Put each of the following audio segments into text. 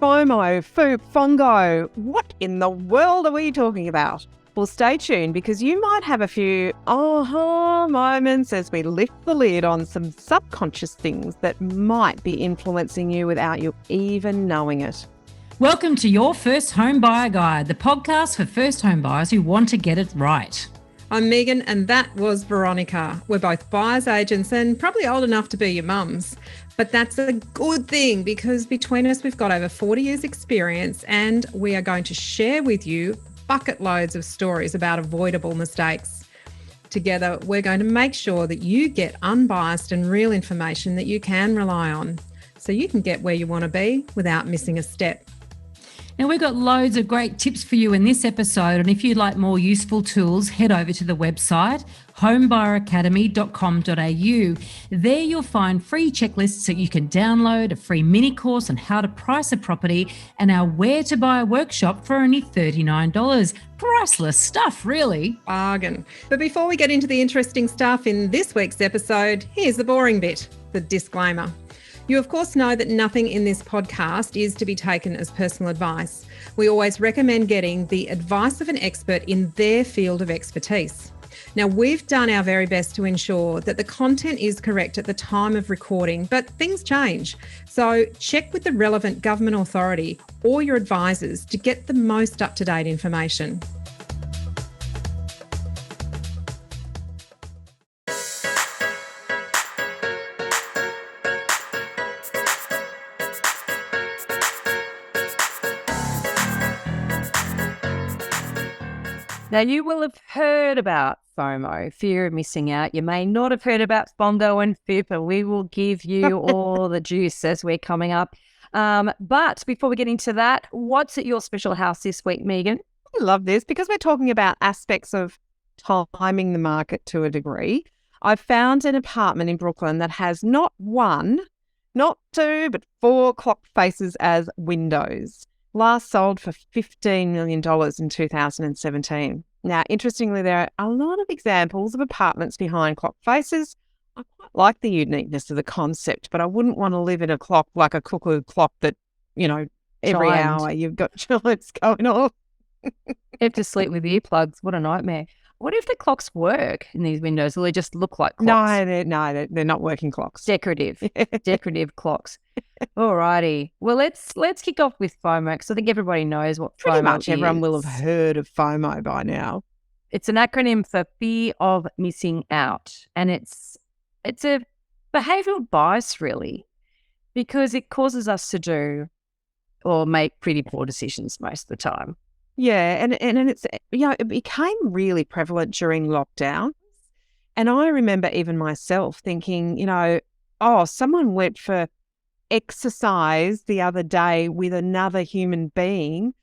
FOMO, FOOP, FONGO. What in the world are we talking about? Well, stay tuned because you might have a few aha moments as we lift the lid on some subconscious things that might be influencing you without you even knowing it. Welcome to Your First Home Buyer Guide, the podcast for first home buyers who want to get it right. I'm Meighan and that was Veronica. We're both buyer's agents and probably old enough to be your mums. But that's a good thing because between us, we've got over 40 years experience and we are going to share with you bucket loads of stories about avoidable mistakes. Together, we're going to make sure that you get unbiased and real information that you can rely on so you can get where you want to be without missing a step. Now, we've got loads of great tips for you in this episode, and if you'd like more useful tools, head over to the website homebuyeracademy.com.au. There you'll find free checklists that you can download, a free mini course on how to price a property, and our Where to Buy workshop for only $39. Priceless stuff, really. Bargain. But before we get into the interesting stuff in this week's episode, here's the boring bit, the disclaimer. You, of course, know that nothing in this podcast is to be taken as personal advice. We always recommend getting the advice of an expert in their field of expertise. Now, we've done our very best to ensure that the content is correct at the time of recording, but things change. So check with the relevant government authority or your advisors to get the most up-to-date information. Now, you will have heard about FOMO, fear of missing out. You may not have heard about FONGO and FOOP, and we will give you all the juice as we're coming up. But before we get into that, what's at your special house this week, Meighan? I love this because we're talking about aspects of timing the market to a degree. I've found an apartment in Brooklyn that has not one, not two, but 4 clock faces as windows. Last sold for $15 million in 2017. Now, interestingly, there are a lot of examples of apartments behind clock faces. I quite like the uniqueness of the concept, but I wouldn't want to live in a clock like a cuckoo clock that, every hour you've got chimes going off. You have to sleep with earplugs. What a nightmare. What if the clocks work in these windows? Will they just look like clocks? No, they're not working clocks. Decorative clocks. Alrighty. Well, let's kick off with FOMO because I think everybody knows what Pretty FOMO much is. everyone will have heard of FOMO by now. It's an acronym for fear of missing out, and it's a behavioural bias really, because it causes us to do or make pretty poor decisions most of the time. Yeah, and it's it became really prevalent during lockdown, and I remember even myself thinking, someone went for exercise the other day with another human being.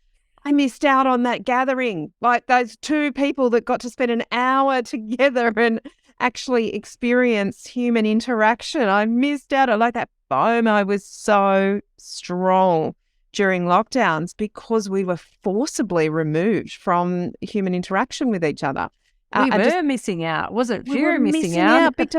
I missed out on that gathering, like those 2 people that got to spend an hour together and actually experience human interaction. I missed out on that FOMO was so strong during lockdowns because we were forcibly removed from human interaction with each other. We were missing out. Wasn't fear of missing out? But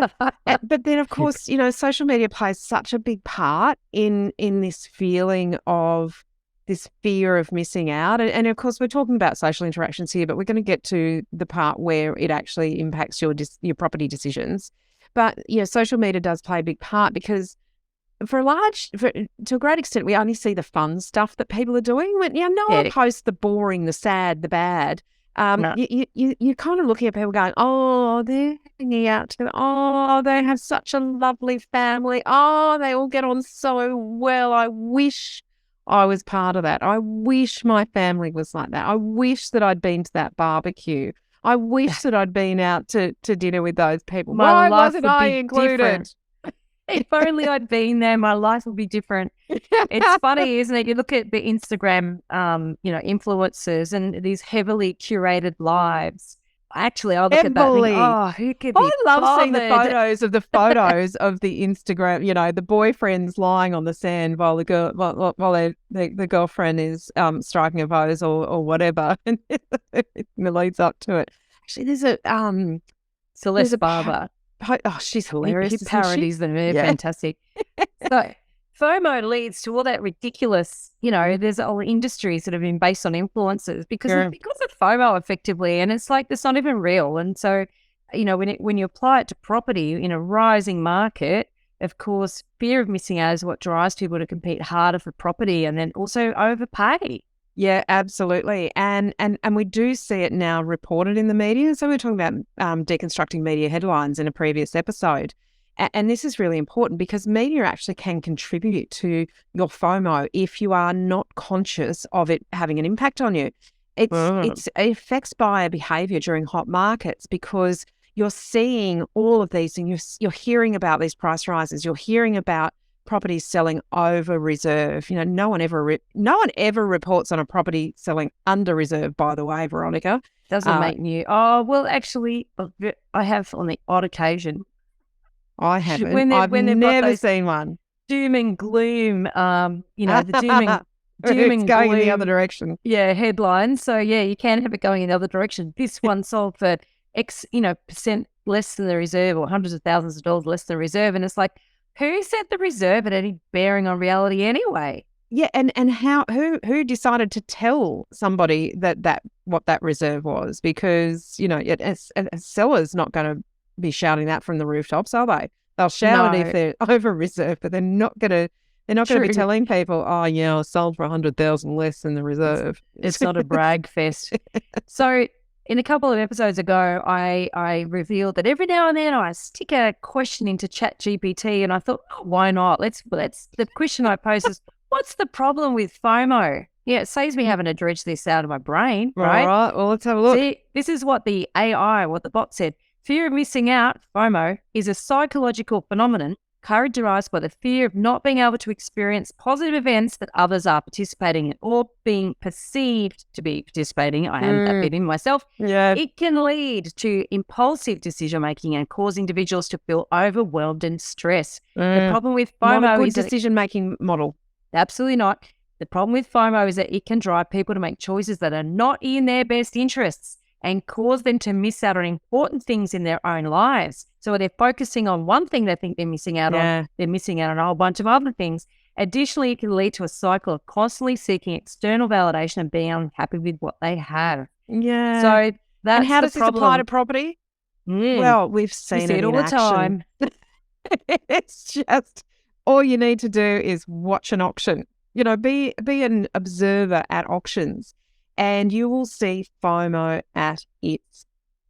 then, of course, social media plays such a big part in this feeling of this fear of missing out. And of course, we're talking about social interactions here, but we're going to get to the part where it actually impacts your property decisions. But, social media does play a big part because to a great extent, we only see the fun stuff that people are doing. When no one posts the boring, the sad, the bad. No. You're kind of looking at people going, oh, they're hanging out together. Oh, they have such a lovely family. Oh, they all get on so well. I wish I was part of that. I wish my family was like that. I wish that I'd been to that barbecue. I wish that I'd been out to dinner with those people. Why wasn't I included? Different. If only I'd been there, my life would be different. It's funny, isn't it? You look at the Instagram, influencers and these heavily curated lives. Actually, I look at that and think, who could be I love seeing the bothered? photos of the Instagram, the boyfriend's lying on the sand while the girlfriend is striking a pose or whatever. And it leads up to it. Actually, there's a Celeste Barber. she's hilarious. He parodies them. They're fantastic. So FOMO leads to all that ridiculous, there's all industries that have been based on influencers because of FOMO effectively. And it's like, it's not even real. And so, when you apply it to property in a rising market, of course, fear of missing out is what drives people to compete harder for property and then also overpay. Yeah, absolutely. And we do see it now reported in the media. So we're talking about deconstructing media headlines in a previous episode. And this is really important because media actually can contribute to your FOMO if you are not conscious of it having an impact on you. It affects buyer behaviour during hot markets because you're seeing all of these and you're hearing about these price rises. You're hearing about properties selling over reserve. No one ever reports on a property selling under reserve, by the way, Veronica. Doesn't make new. Oh, well, actually, I have on the odd occasion. I haven't. I've never seen one. Doom and gloom, the doom and it's going gloom, in the other direction. Yeah, headlines. So, yeah, you can have it going in the other direction. This one sold for X, percent less than the reserve or hundreds of thousands of dollars less than the reserve. And it's like, who said the reserve had any bearing on reality anyway? Yeah, and who decided to tell somebody that what that reserve was? Because a seller's not going to be shouting that from the rooftops, are they? They'll shout it if they're over reserve, but they're not going to be telling people, oh yeah, I sold for 100,000 less than the reserve. It's not a brag fest. So in a couple of episodes ago, I revealed that every now and then I stick a question into ChatGPT, and I thought, oh, why not? Let's the question I posed is, what's the problem with FOMO? Yeah, it saves me having to dredge this out of my brain, right? All right, well, let's have a look. See, this is what the bot said. Fear of missing out, FOMO, is a psychological phenomenon characterized by the fear of not being able to experience positive events that others are participating in or being perceived to be participating. I am that bit in myself. Yeah. It can lead to impulsive decision-making and cause individuals to feel overwhelmed and stressed. The problem with FOMO not a good is decision-making model. Absolutely not. The problem with FOMO is that it can drive people to make choices that are not in their best interests and cause them to miss out on important things in their own lives. So when they're focusing on one thing they think they're missing out on, they're missing out on a whole bunch of other things. Additionally, it can lead to a cycle of constantly seeking external validation and being unhappy with what they have. Yeah. So that's and how does the this apply to property? Well, we've seen it all the time. It's just all you need to do is watch an auction. Be an observer at auctions. And you will see FOMO at its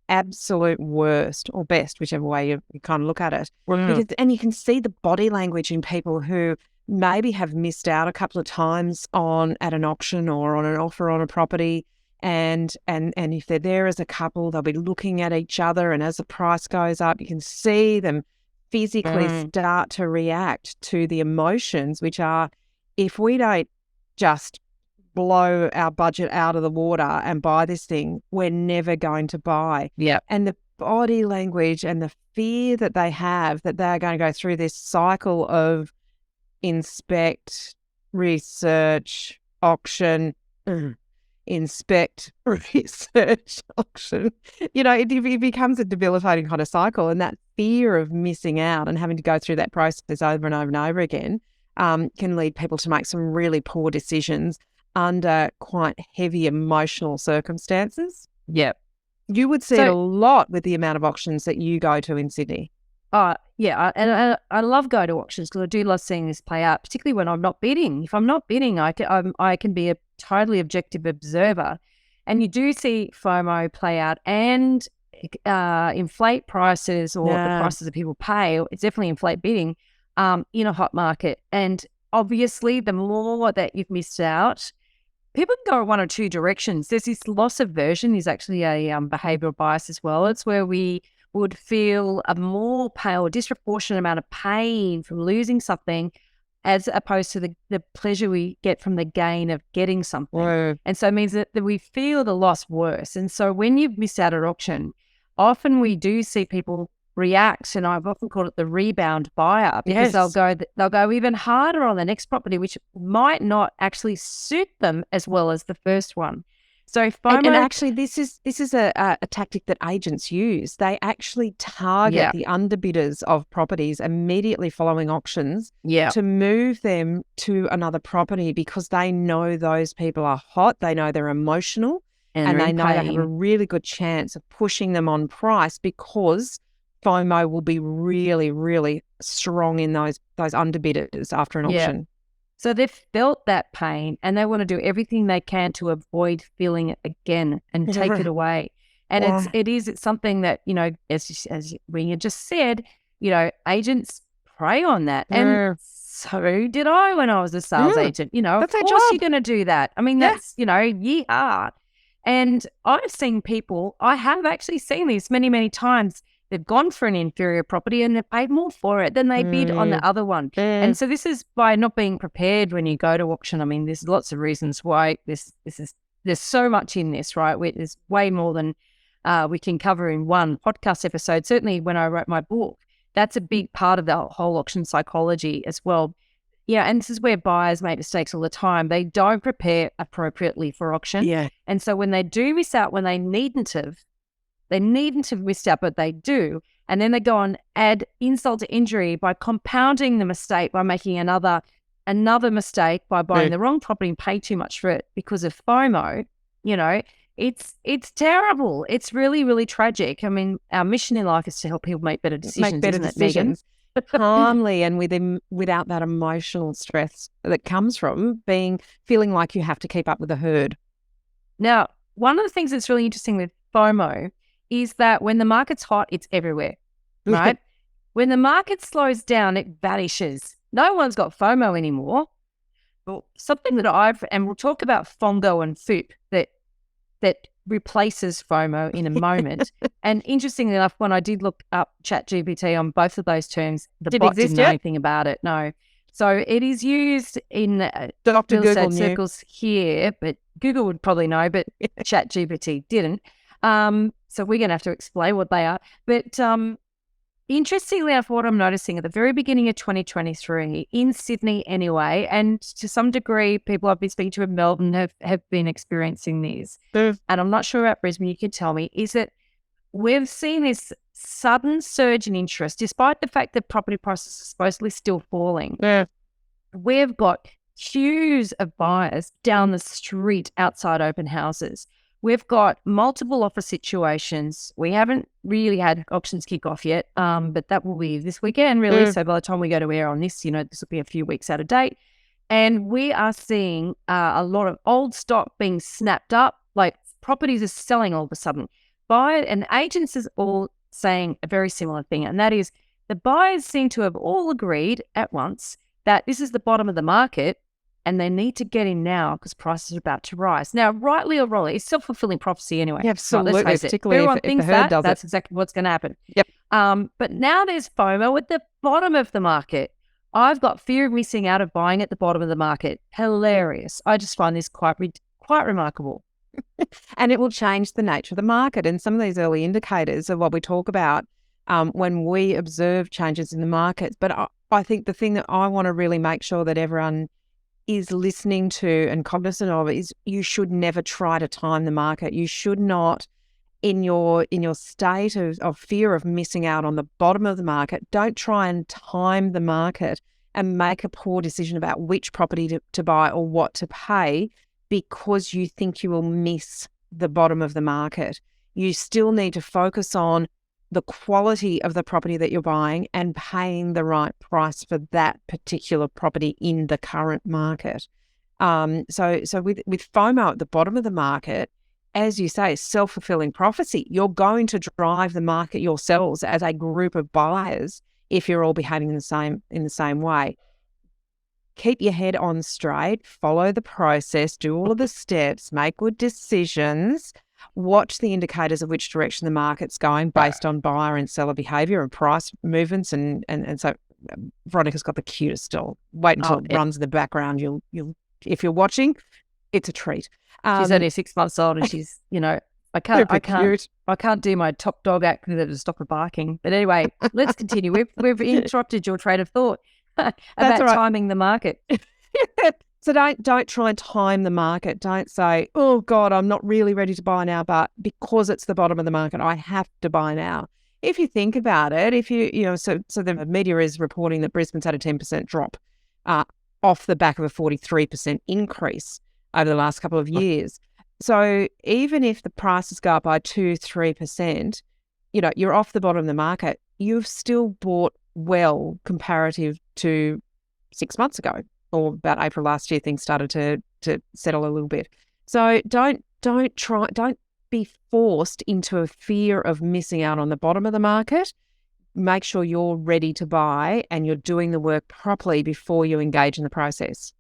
absolute worst or best, whichever way you kind of look at it. And you can see the body language in people who maybe have missed out a couple of times at an auction or on an offer on a property. And if they're there as a couple, they'll be looking at each other. And as the price goes up, you can see them physically start to react to the emotions, which are, if we don't just blow our budget out of the water and buy this thing, we're never going to buy. Yeah. And the body language and the fear that they have that they're going to go through this cycle of inspect, research, auction, inspect, research, auction. It becomes a debilitating kind of cycle, and that fear of missing out and having to go through that process over and over and over again can lead people to make some really poor decisions under quite heavy emotional circumstances. Yep. You would see it a lot with the amount of auctions that you go to in Sydney. Yeah, and I love going to auctions because I do love seeing this play out, particularly when I'm not bidding. If I'm not bidding, I can be a totally objective observer. And you do see FOMO play out and inflate prices or the prices that people pay. It's definitely inflate bidding in a hot market. And obviously, the more that you've missed out, people can go one or two directions. There's this loss aversion is actually a behavioural bias as well. It's where we would feel a more pain or disproportionate amount of pain from losing something as opposed to the pleasure we get from the gain of getting something. Whoa. And so it means that we feel the loss worse. And so when you've missed out at auction, often we do see people react, and I've often called it the rebound buyer, because they'll go even harder on the next property, which might not actually suit them as well as the first one. So FOMO, and actually, this is a tactic that agents use. They actually target the underbidders of properties immediately following auctions to move them to another property because they know those people are hot, they know they're emotional, and they know they have a really good chance of pushing them on price because FOMO will be really, really strong in those underbidders after an auction. So they've felt that pain and they want to do everything they can to avoid feeling it again and take it away. And it's something that, you know, as we just said, you know, agents prey on that. And so did I when I was a sales agent. You know, that's of course you're going to do that. I mean, that's, you know, ye are. And I've seen people, I have actually seen this many, many times. They've gone for an inferior property and they've paid more for it than they bid on the other one. And so this is by not being prepared when you go to auction. I mean, there's lots of reasons why there's so much in this, right? There's way more than we can cover in one podcast episode. Certainly when I wrote my book, that's a big part of the whole auction psychology as well. Yeah, and this is where buyers make mistakes all the time. They don't prepare appropriately for auction. Yeah. And so when they do miss out, when they needn't have missed out, but they do. And then they go on add insult to injury by compounding the mistake by making another mistake by buying the wrong property and pay too much for it because of FOMO. You know, it's terrible. It's really, really tragic. I mean, our mission in life is to help people make better decisions, isn't it, Meighan? Calmly and without that emotional stress that comes from feeling like you have to keep up with the herd. Now, one of the things that's really interesting with FOMO is that when the market's hot, it's everywhere, right? When the market slows down, it vanishes. No one's got FOMO anymore. Well, something that and we'll talk about FONGO and FOOP that replaces FOMO in a moment. And interestingly enough, when I did look up ChatGPT on both of those terms, the bot didn't know anything about it. No. So it is used in Dr. Google circles here, but Google would probably know, but ChatGPT didn't. So we're going to have to explain what they are. But interestingly enough, what I'm noticing at the very beginning of 2023, in Sydney anyway, and to some degree, people I've been speaking to in Melbourne have been experiencing this. And I'm not sure about Brisbane, you can tell me, is that we've seen this sudden surge in interest, despite the fact that property prices are supposedly still falling. We've got queues of buyers down the street outside open houses. We've got multiple offer situations. We haven't really had auctions kick off yet, but that will be this weekend, really. So by the time we go to air on this, you know, this will be a few weeks out of date. And we are seeing a lot of old stock being snapped up, like properties are selling all of a sudden. And agents is all saying a very similar thing, and that is the buyers seem to have all agreed at once that this is the bottom of the market and they need to get in now because prices are about to rise. Now, rightly or wrongly, it's self-fulfilling prophecy anyway. Yeah, absolutely. Right, particularly if the herd does that's exactly what's going to happen. Yep. But now there's FOMO at the bottom of the market. I've got fear of missing out of buying at the bottom of the market. Hilarious. I just find this quite remarkable. And it will change the nature of the market. And some of these early indicators are what we talk about when we observe changes in the markets. But I think the thing that I want to really make sure that everyone is listening to and cognizant of is you should never try to time the market. You should not, in your state of fear of missing out on the bottom of the market, don't try and time the market and make a poor decision about which property to buy or what to pay because you think you will miss the bottom of the market. You still need to focus on the quality of the property that you're buying and paying the right price for that particular property in the current market. So with FOMO at the bottom of the market, as you say, self-fulfilling prophecy. You're going to drive the market yourselves as a group of buyers if you're all behaving in the same way. Keep your head on straight, follow the process, do all of the steps, make good decisions. Watch the indicators of which direction the market's going based on buyer and seller behaviour and price movements. And so Veronica's got the cutest still. Wait until it runs in the background. You'll if you're watching, it's a treat. She's only 6 months old and she's, you know, I can't do my top dog act to stop her barking. But anyway, let's continue. We've interrupted your train of thought about timing the market. So don't try and time the market. Don't say, oh God, I'm not really ready to buy now, but because it's the bottom of the market, I have to buy now. If you think about it, so the media is reporting that Brisbane's had a 10% drop off the back of a 43% increase over the last couple of years. So even if the prices go up by 2-3%, you're off the bottom of the market. You've still bought well comparative to 6 months ago, or about April last year. Things started to settle a little bit. So don't be forced into a fear of missing out on the bottom of the market. Make sure you're ready to buy and you're doing the work properly before you engage in the process.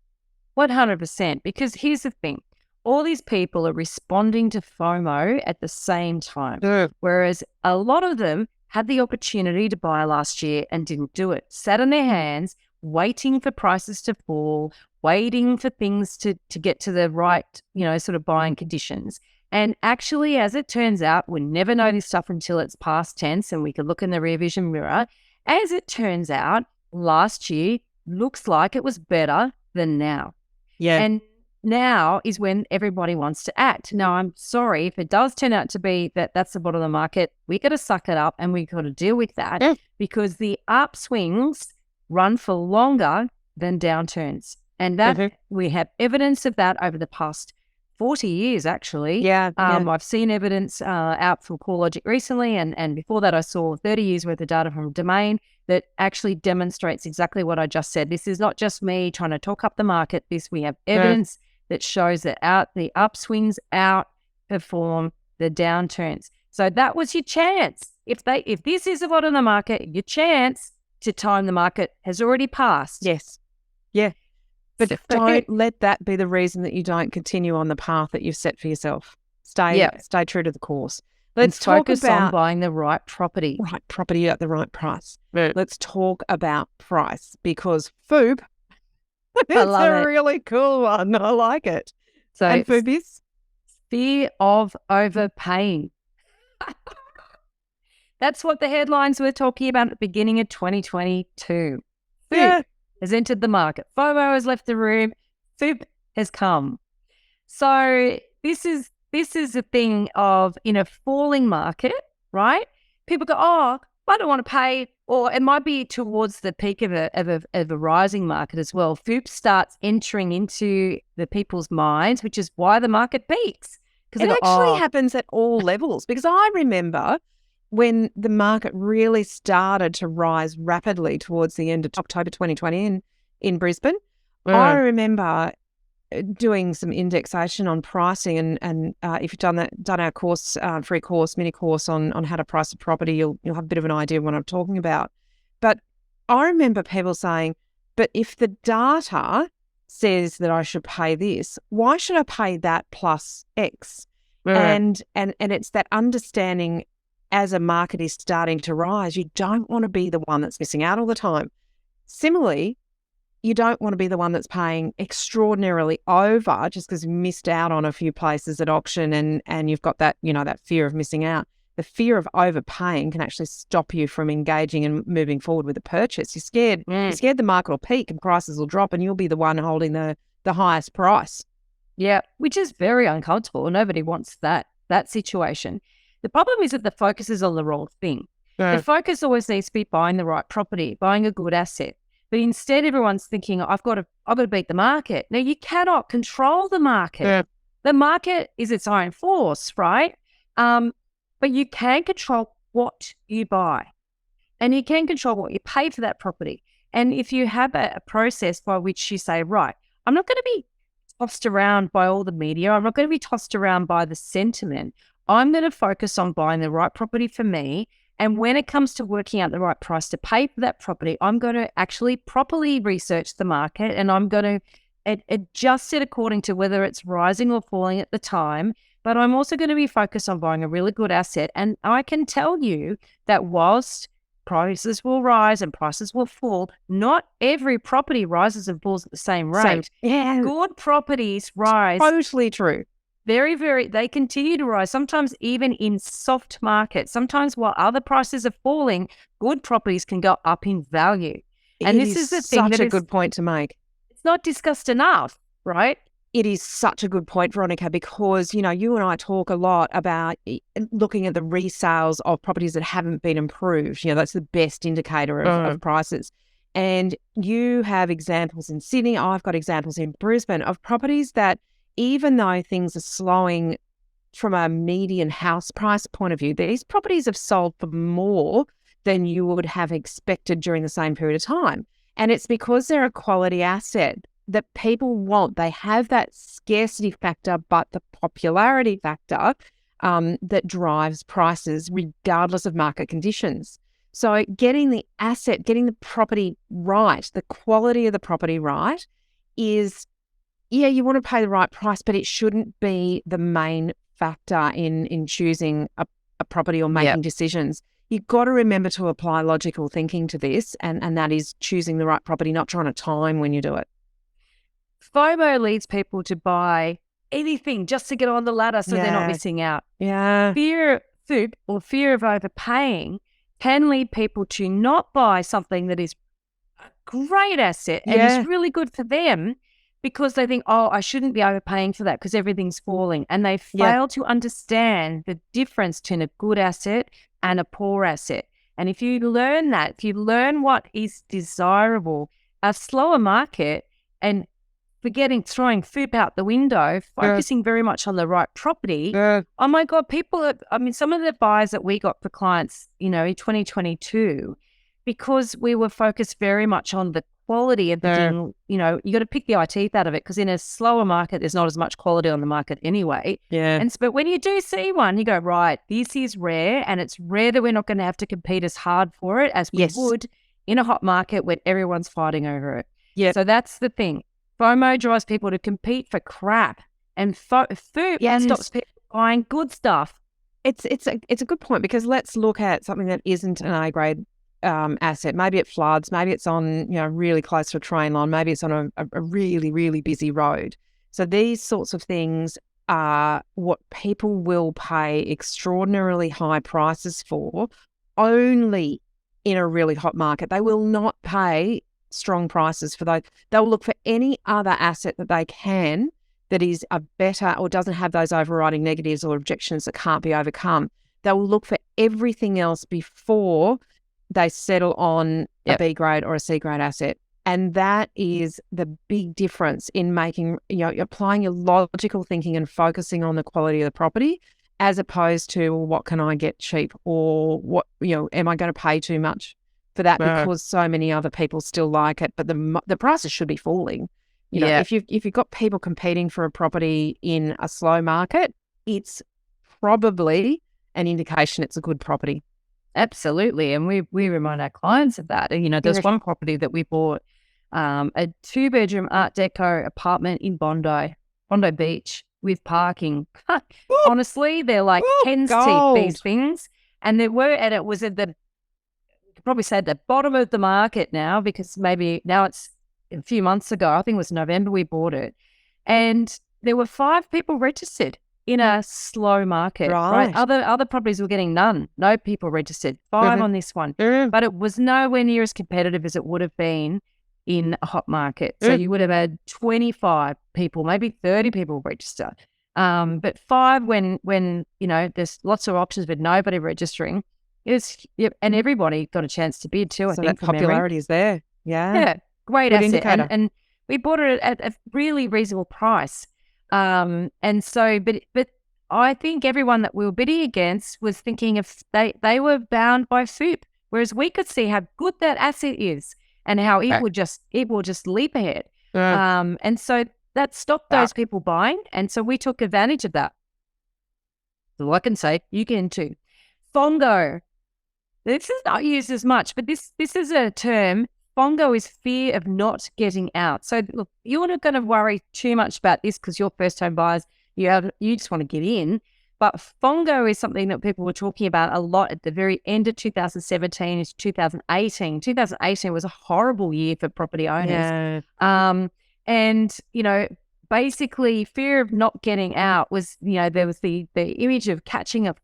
100%. Because here's the thing. All these people are responding to FOMO at the same time, whereas a lot of them had the opportunity to buy last year and didn't do it. Sat on their hands, waiting for prices to fall, waiting for things to get to the right, sort of buying conditions. And actually, as it turns out, we never know this stuff until it's past tense and we can look in the rear vision mirror. As it turns out, last year looks like it was better than now. Yeah. And now is when everybody wants to act. Now, I'm sorry, if it does turn out to be that's the bottom of the market, we got to suck it up and we got to deal with that because the upswings run for longer than downturns. And that we have evidence of that over the past 40 years, actually. Yeah. I've seen evidence out for CoreLogic recently, and before that I saw 30 years worth of data from Domain that actually demonstrates exactly what I just said. This is not just me trying to talk up the market. We have evidence that shows that the upswings outperform the downturns. So that was your chance. If this is the bottom of the market, your chance to time the market has already passed. Yes. Yeah. But don't let that be the reason that you don't continue on the path that you've set for yourself. Stay true to the course. Let's focus on buying the right property. Right property at the right price. Let's talk about price because FOOP, it's a really cool one. I like it. So and FOOP is? Fear of overpaying. That's what the headlines were talking about at the beginning of 2022. FOOP has entered the market. FOMO has left the room. FOOP has come. So this is a thing of, in a falling market, right? People go, oh, I don't want to pay, or it might be towards the peak of a rising market as well. FOOP starts entering into the people's minds, which is why the market peaks. Because it actually happens at all levels. Because I remember when the market really started to rise rapidly towards the end of October 2020 in Brisbane, I remember doing some indexation on pricing, and if you've done our course, free course, mini course on how to price a property, you'll have a bit of an idea of what I'm talking about. But I remember people saying, but if the data says that I should pay this, why should I pay that plus X? And it's that understanding as a market is starting to rise, you don't want to be the one that's missing out all the time. Similarly, you don't want to be the one that's paying extraordinarily over just because you missed out on a few places at auction and you've got that, that fear of missing out. The fear of overpaying can actually stop you from engaging and moving forward with a purchase. You're scared. You're scared the market will peak and prices will drop and you'll be the one holding the highest price. Yeah, which is very uncomfortable. Nobody wants that situation. The problem is that the focus is on the wrong thing. The focus always needs to be buying the right property, buying a good asset. But instead, everyone's thinking, I've got to beat the market. Now, you cannot control the market. Yeah. The market is its own force, right? But you can control what you buy. And you can control what you pay for that property. And if you have a process by which you say, right, I'm not going to be tossed around by all the media. I'm not going to be tossed around by the sentiment. I'm going to focus on buying the right property for me. And when it comes to working out the right price to pay for that property, I'm going to actually properly research the market and I'm going to adjust it according to whether it's rising or falling at the time. But I'm also going to be focused on buying a really good asset. And I can tell you that whilst prices will rise and prices will fall, not every property rises and falls at the same rate. Yeah. Good properties rise. Totally true. Very, very, they continue to rise, sometimes even in soft markets. Sometimes while other prices are falling, good properties can go up in value. And this is the thing such a good point to make. It's not discussed enough. right? It is such a good point, Veronica, because, you and I talk a lot about looking at the resales of properties that haven't been improved. That's the best indicator of prices. And you have examples in Sydney. I've got examples in Brisbane of properties that, even though things are slowing from a median house price point of view, these properties have sold for more than you would have expected during the same period of time. And it's because they're a quality asset that people want. They have that scarcity factor, but the popularity factor that drives prices regardless of market conditions. So getting the asset, getting the property right, the quality of the property right is, you want to pay the right price, but it shouldn't be the main factor in choosing a property or making decisions. You've got to remember to apply logical thinking to this, and that is choosing the right property, not trying to time when you do it. FOMO leads people to buy anything just to get on the ladder so they're not missing out. Yeah. Fear, FOOP, or fear of overpaying can lead people to not buy something that is a great asset and is really good for them, because they think, I shouldn't be overpaying for that because everything's falling. And they fail to understand the difference between a good asset and a poor asset. And if you learn that, if you learn what is desirable, a slower market, and throwing FOOP out the window, focusing very much on the right property. Oh my God, some of the buyers that we got for clients, in 2022, because we were focused very much on the quality of the thing, you got to pick the eye teeth out of it, because in a slower market, there's not as much quality on the market anyway. Yeah. But when you do see one, you go, right, this is rare, and it's rare that we're not going to have to compete as hard for it as we would in a hot market when everyone's fighting over it. Yeah. So that's the thing. FOMO drives people to compete for crap, and FOOP stops people buying good stuff. It's a good point, because let's look at something that isn't an A-grade asset. Maybe it floods, maybe it's on really close to a train line, maybe it's on a really, really busy road. So these sorts of things are what people will pay extraordinarily high prices for only in a really hot market. They will not pay strong prices for those. They'll look for any other asset that they can that is a better or doesn't have those overriding negatives or objections that can't be overcome. They'll look for everything else before they settle on a B grade or a C grade asset. And that is the big difference in making, applying your logical thinking and focusing on the quality of the property, as opposed to, well, what can I get cheap, or what, am I going to pay too much for that because so many other people still like it, but the prices should be falling. If you've got people competing for a property in a slow market, it's probably an indication it's a good property. Absolutely, and we remind our clients of that. There's one property that we bought, a 2-bedroom Art Deco apartment in Bondi Beach with parking. Honestly, they're like hen's teeth, these things, and it was at the, probably say at the bottom of the market now, because maybe now it's a few months ago, I think it was November we bought it, and there were 5 people registered in a slow market. Right. Other properties were getting no people registered. 5 on this one, but it was nowhere near as competitive as it would have been in a hot market. So you would have had 25 people, maybe 30 people register, but 5 when there's lots of options but nobody registering. And everybody got a chance to bid too. I think that popularity is there. Yeah, great Good asset, indicator. and we bought it at a really reasonable price. But I think everyone that we were bidding against was thinking if they were bound by FOOP, whereas we could see how good that asset is and how it will just leap ahead. And so that stopped those people buying, and so we took advantage of that. So I can say you can too. FONGO. This is not used as much, but this is a term. FONGO is fear of not getting out. So look, you're not going to worry too much about this because you're first home buyers. You just want to get in. But FONGO is something that people were talking about a lot at the very end of 2017 to 2018. 2018 was a horrible year for property owners. Yeah. And, basically fear of not getting out was, there was the image of catching a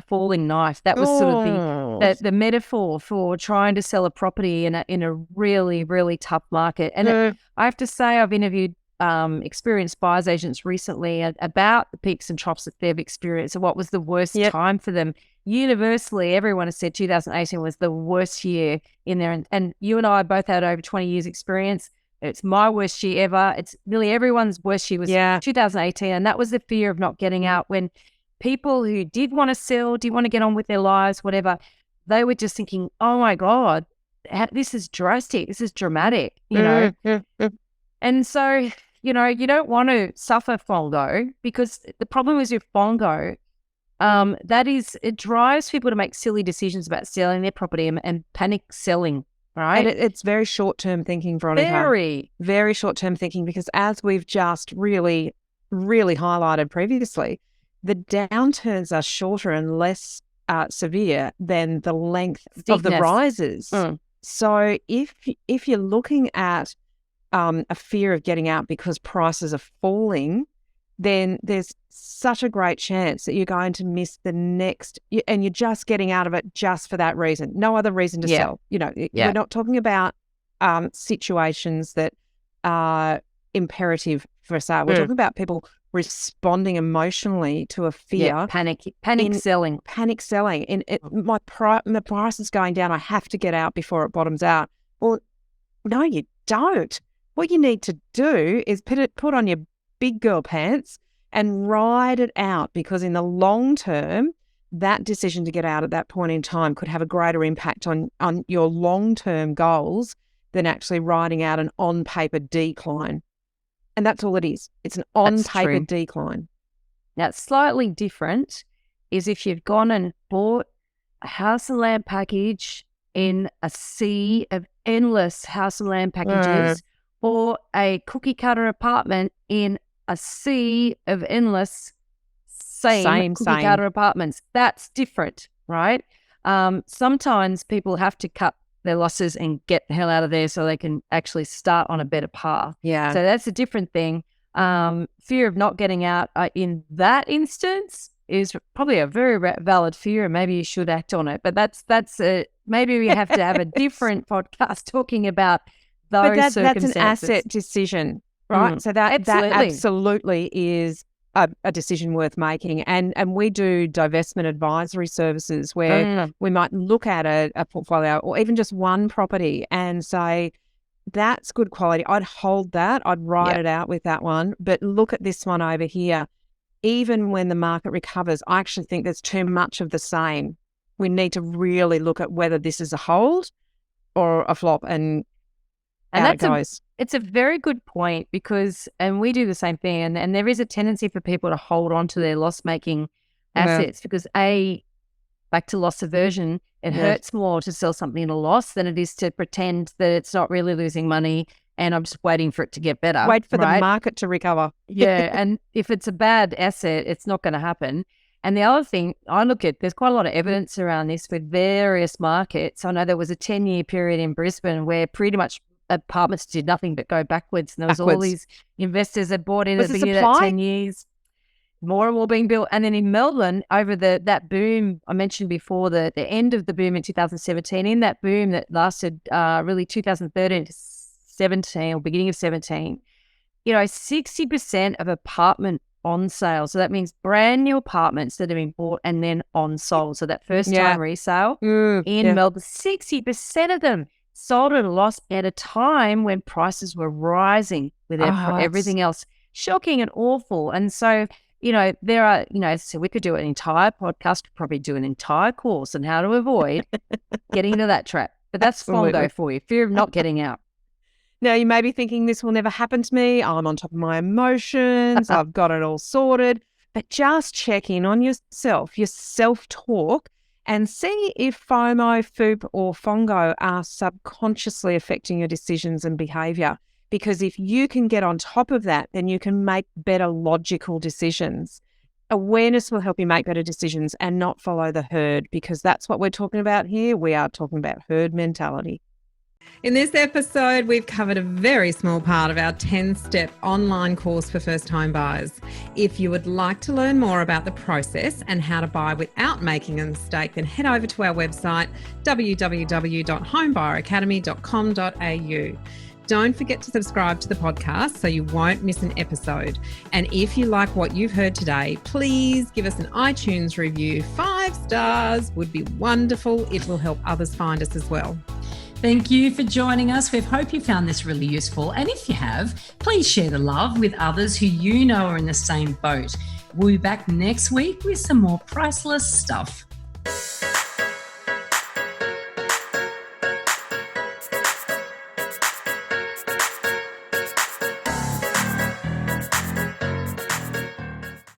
falling knife. That was sort of the metaphor for trying to sell a property in a really, really tough market. And I have to say, I've interviewed experienced buyers agents recently about the peaks and troughs that they've experienced and what was the worst time for them. Universally, everyone has said 2018 was the worst year in there. And you and I both had over 20 years experience. It's my worst year ever. It's nearly everyone's worst year was 2018. And that was the fear of not getting out, when people who did want to sell, did want to get on with their lives, whatever, they were just thinking, oh my God, this is drastic. This is dramatic, you know. And so, you know, you don't want to suffer FONGO, because the problem is with FONGO, that is, it drives people to make silly decisions about selling their property and panic selling, right? And it's very short-term thinking, Veronica. Very, very short-term thinking, because as we've just really, really highlighted previously, the downturns are shorter and less severe than the length of the rises. So if you're looking at a fear of getting out because prices are falling, then there's such a great chance that you're going to miss the next, and you're just getting out of it just for that reason. No other reason to sell. You know, we're not talking about situations that are imperative for a sale. We're talking about people responding emotionally to a fear. Panic selling. Panic selling. And my price is going down. I have to get out before it bottoms out. Well, no, you don't. What you need to do is put on your big girl pants and ride it out, because in the long term, that decision to get out at that point in time could have a greater impact on your long-term goals than actually riding out an on-paper decline. And that's all it is. It's an on-paper decline. Now, it's slightly different is if you've gone and bought a house and land package in a sea of endless house and land packages, or a cookie cutter apartment in a sea of endless same cookie cutter apartments. That's different, right? Sometimes people have to cut their losses and get the hell out of there so they can actually start on a better path. Yeah. So that's a different thing. Fear of not getting out in that instance is probably a very valid fear, and maybe you should act on it. But maybe we have to have a different podcast talking about those circumstances. That's an asset decision, right? So that absolutely is a decision worth making. And we do divestment advisory services where we might look at a portfolio or even just one property and say, that's good quality. I'd hold that. I'd ride it out with that one. But look at this one over here. Even when the market recovers, I actually think there's too much of the same. We need to really look at whether this is a hold or a flop, and out it goes. It's a very good point, because, and we do the same thing, and there is a tendency for people to hold on to their loss-making assets because back to loss aversion, it hurts more to sell something at a loss than it is to pretend that it's not really losing money and I'm just waiting for it to get better. Wait for the market to recover. And if it's a bad asset, it's not going to happen. And the other thing I look at, there's quite a lot of evidence around this with various markets. I know there was a 10-year period in Brisbane where pretty much apartments did nothing but go backwards. And there was all these investors that bought in at the beginning of that 10 years. More and more being built. And then in Melbourne, over that boom I mentioned before, the end of the boom in 2017, in that boom that lasted really 2013 to 17 or beginning of 17, 60% of apartment on sale. So that means brand new apartments that have been bought and then on sold. So that first time resale in Melbourne, 60% of them sold at a loss at a time when prices were rising with everything else. Shocking and awful. And so, there are, so we could do an entire podcast, probably do an entire course on how to avoid getting into that trap. But that's FOMO for you, fear of not getting out. Now, you may be thinking this will never happen to me. I'm on top of my emotions. I've got it all sorted. But just check in on yourself, your self-talk, and see if FOMO, FOOP or FONGO are subconsciously affecting your decisions and behaviour. Because if you can get on top of that, then you can make better logical decisions. Awareness will help you make better decisions and not follow the herd, because that's what we're talking about here. We are talking about herd mentality. In this episode, we've covered a very small part of our 10-step online course for first-time buyers. If you would like to learn more about the process and how to buy without making a mistake, then head over to our website, www.homebuyeracademy.com.au. Don't forget to subscribe to the podcast so you won't miss an episode. And if you like what you've heard today, please give us an iTunes review. 5 stars would be wonderful. It will help others find us as well. Thank you for joining us. We hope you found this really useful. And if you have, please share the love with others who you know are in the same boat. We'll be back next week with some more priceless stuff.